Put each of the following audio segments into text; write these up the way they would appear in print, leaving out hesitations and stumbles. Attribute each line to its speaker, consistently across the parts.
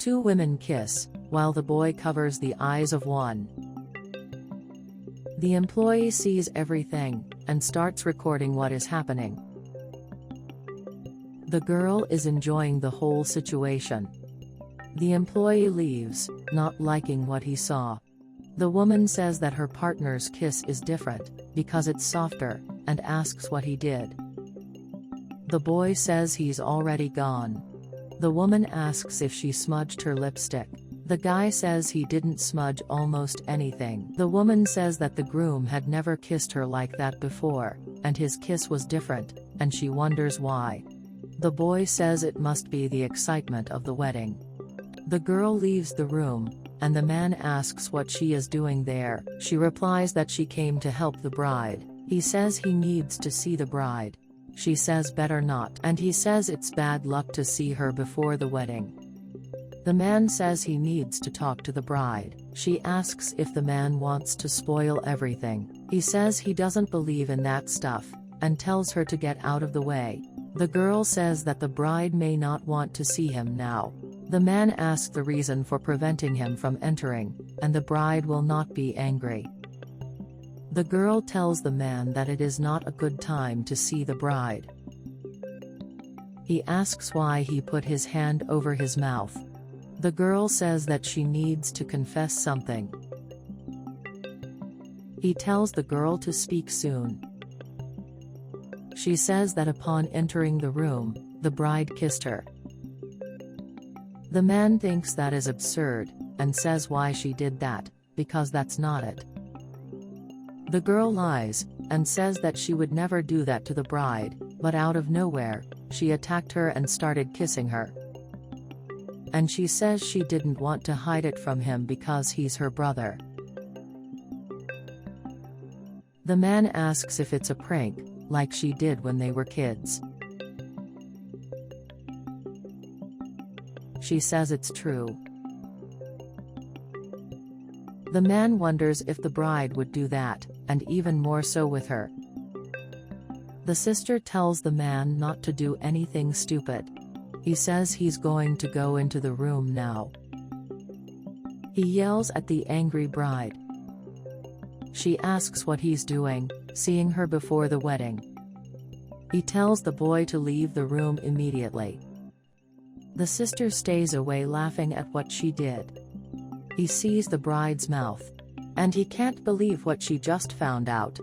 Speaker 1: Two women kiss, while the boy covers the eyes of one. The employee sees everything, and starts recording what is happening. The girl is enjoying the whole situation. The employee leaves, not liking what he saw. The woman says that her partner's kiss is different, because it's softer, and asks what he did. The boy says he's already gone. The woman asks if she smudged her lipstick. The guy says he didn't smudge almost anything. The woman says that the groom had never kissed her like that before, and his kiss was different, and she wonders why. The boy says it must be the excitement of the wedding. The girl leaves the room, and the man asks what she is doing there. She replies that she came to help the bride. He says he needs to see the bride. She says better not, and he says it's bad luck to see her before the wedding. The man says he needs to talk to the bride. She asks if the man wants to spoil everything. He says he doesn't believe in that stuff, and tells her to get out of the way. The girl says that the bride may not want to see him now. The man asks the reason for preventing him from entering, and the bride will not be angry. The girl tells the man that it is not a good time to see the bride. He asks why he put his hand over his mouth. The girl says that she needs to confess something. He tells the girl to speak soon. She says that upon entering the room, the bride kissed her. The man thinks that is absurd, and says why she did that, because that's not it. The girl lies, and says that she would never do that to the bride, but out of nowhere, she attacked her and started kissing her. And she says she didn't want to hide it from him because he's her brother. The man asks if it's a prank, like she did when they were kids. She says it's true. The man wonders if the bride would do that, and even more so with her. The sister tells the man not to do anything stupid. He says he's going to go into the room now. He yells at the angry bride. She asks what he's doing, seeing her before the wedding. He tells the boy to leave the room immediately. The sister stays away laughing at what she did. He sees the bride's mouth, and he can't believe what she just found out.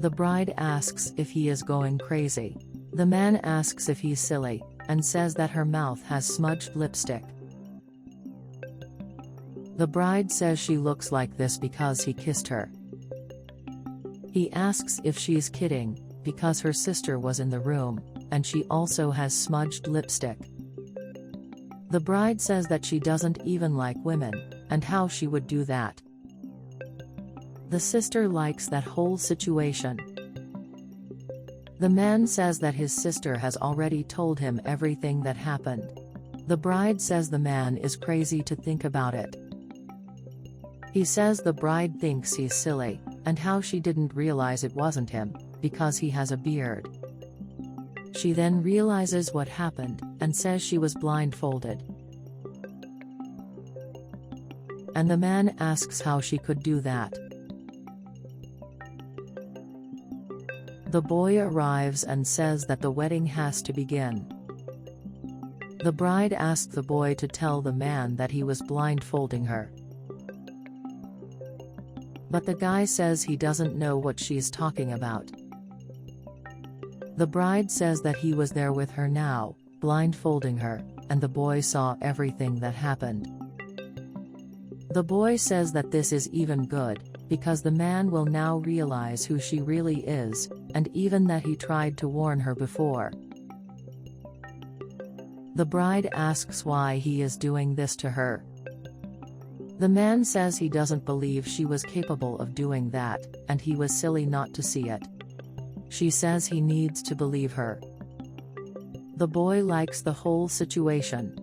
Speaker 1: The bride asks if he is going crazy. The man asks if he's silly, and says that her mouth has smudged lipstick. The bride says she looks like this because he kissed her. He asks if she's kidding, because her sister was in the room, and she also has smudged lipstick. The bride says that she doesn't even like women, and how she would do that. The sister likes that whole situation. The man says that his sister has already told him everything that happened. The bride says the man is crazy to think about it. He says the bride thinks he's silly, and how she didn't realize it wasn't him, because he has a beard. She then realizes what happened, and says she was blindfolded. And the man asks how she could do that. The boy arrives and says that the wedding has to begin. The bride asks the boy to tell the man that he was blindfolding her. But the guy says he doesn't know what she's talking about. The bride says that he was there with her now, blindfolding her, and the boy saw everything that happened. The boy says that this is even good, because the man will now realize who she really is, and even that he tried to warn her before. The bride asks why he is doing this to her. The man says he doesn't believe she was capable of doing that, and he was silly not to see it. She says he needs to believe her. The boy likes the whole situation.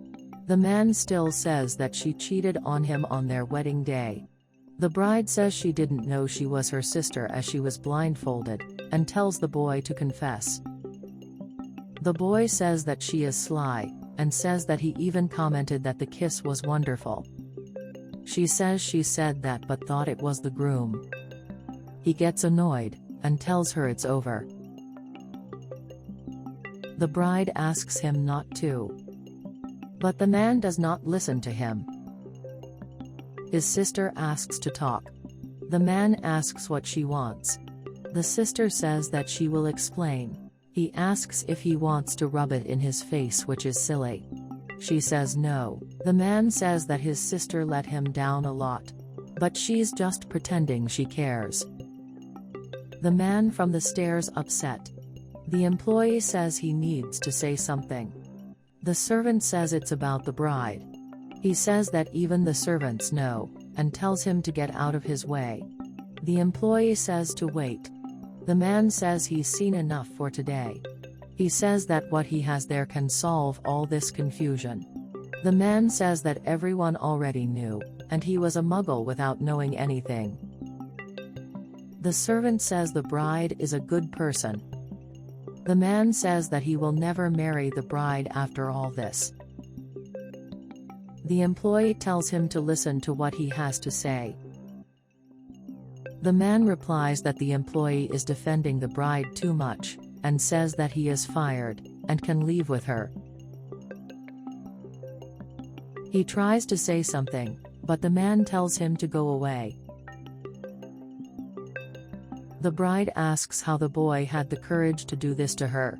Speaker 1: The man still says that she cheated on him on their wedding day. The bride says she didn't know she was her sister as she was blindfolded, and tells the boy to confess. The boy says that she is sly, and says that he even commented that the kiss was wonderful. She says she said that but thought it was the groom. He gets annoyed, and tells her it's over. The bride asks him not to. But the man does not listen to him. His sister asks to talk. The man asks what she wants. The sister says that she will explain. He asks if he wants to rub it in his face, which is silly. She says no. The man says that his sister let him down a lot. But she's just pretending she cares. The man from the stairs upset. The employee says he needs to say something. The servant says it's about the bride. He says that even the servants know, and tells him to get out of his way. The employee says to wait. The man says he's seen enough for today. He says that what he has there can solve all this confusion. The man says that everyone already knew, and he was a muggle without knowing anything. The servant says the bride is a good person. The man says that he will never marry the bride after all this. The employee tells him to listen to what he has to say. The man replies that the employee is defending the bride too much, and says that he is fired, and can leave with her. He tries to say something, but the man tells him to go away. The bride asks how the boy had the courage to do this to her.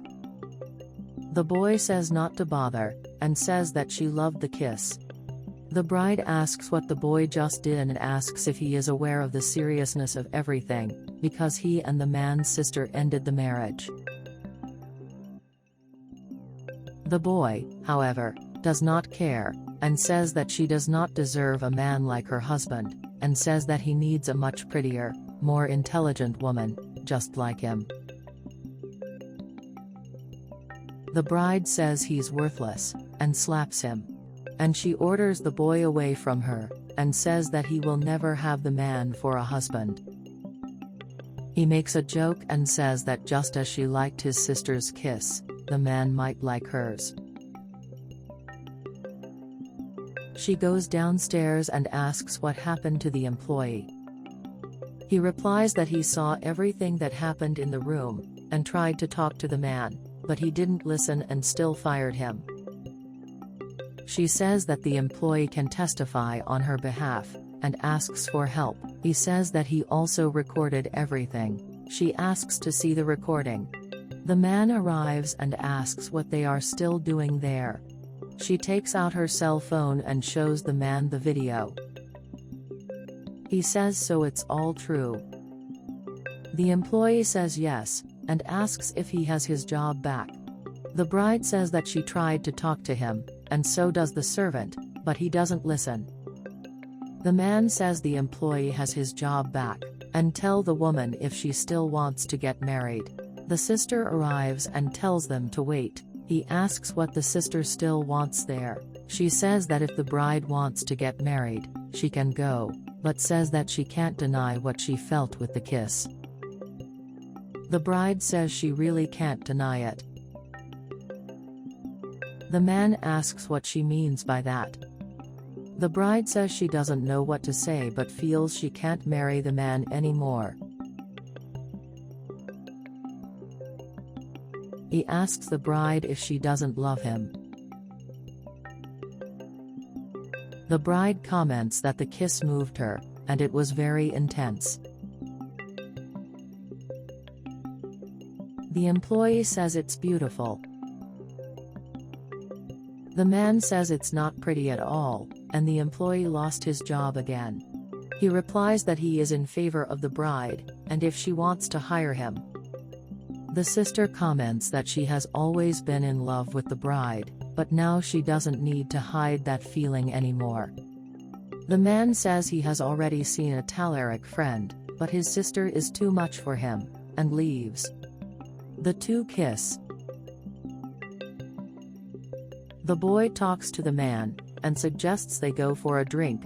Speaker 1: The boy says not to bother, and says that she loved the kiss. The bride asks what the boy just did and asks if he is aware of the seriousness of everything, because he and the man's sister ended the marriage. The boy, however, does not care, and says that she does not deserve a man like her husband, and says that he needs a much prettier, more intelligent woman, just like him. The bride says he's worthless, and slaps him. And she orders the boy away from her, and says that he will never have the man for a husband. He makes a joke and says that just as she liked his sister's kiss, the man might like hers. She goes downstairs and asks what happened to the employee. He replies that he saw everything that happened in the room, and tried to talk to the man, but he didn't listen and still fired him. She says that the employee can testify on her behalf, and asks for help. He says that he also recorded everything. She asks to see the recording. The man arrives and asks what they are still doing there. She takes out her cell phone and shows the man the video. He says so it's all true. The employee says yes, and asks if he has his job back. The bride says that she tried to talk to him, and so does the servant, but he doesn't listen. The man says the employee has his job back, and tell the woman if she still wants to get married. The sister arrives and tells them to wait. He asks what the sister still wants there. She says that if the bride wants to get married, she can go, but says that she can't deny what she felt with the kiss. The bride says she really can't deny it. The man asks what she means by that. The bride says she doesn't know what to say but feels she can't marry the man anymore. He asks the bride if she doesn't love him. The bride comments that the kiss moved her, and it was very intense. The employee says it's beautiful. The man says it's not pretty at all, and the employee lost his job again. He replies that he is in favor of the bride, and if she wants to hire him. The sister comments that she has always been in love with the bride, but now she doesn't need to hide that feeling anymore. The man says he has already seen a Talaric friend, but his sister is too much for him, and leaves. The two kiss. The boy talks to the man, and suggests they go for a drink.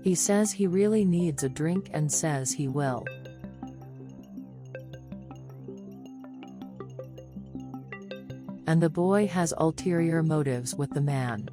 Speaker 1: He says he really needs a drink and says he will. and the boy has ulterior motives with the man.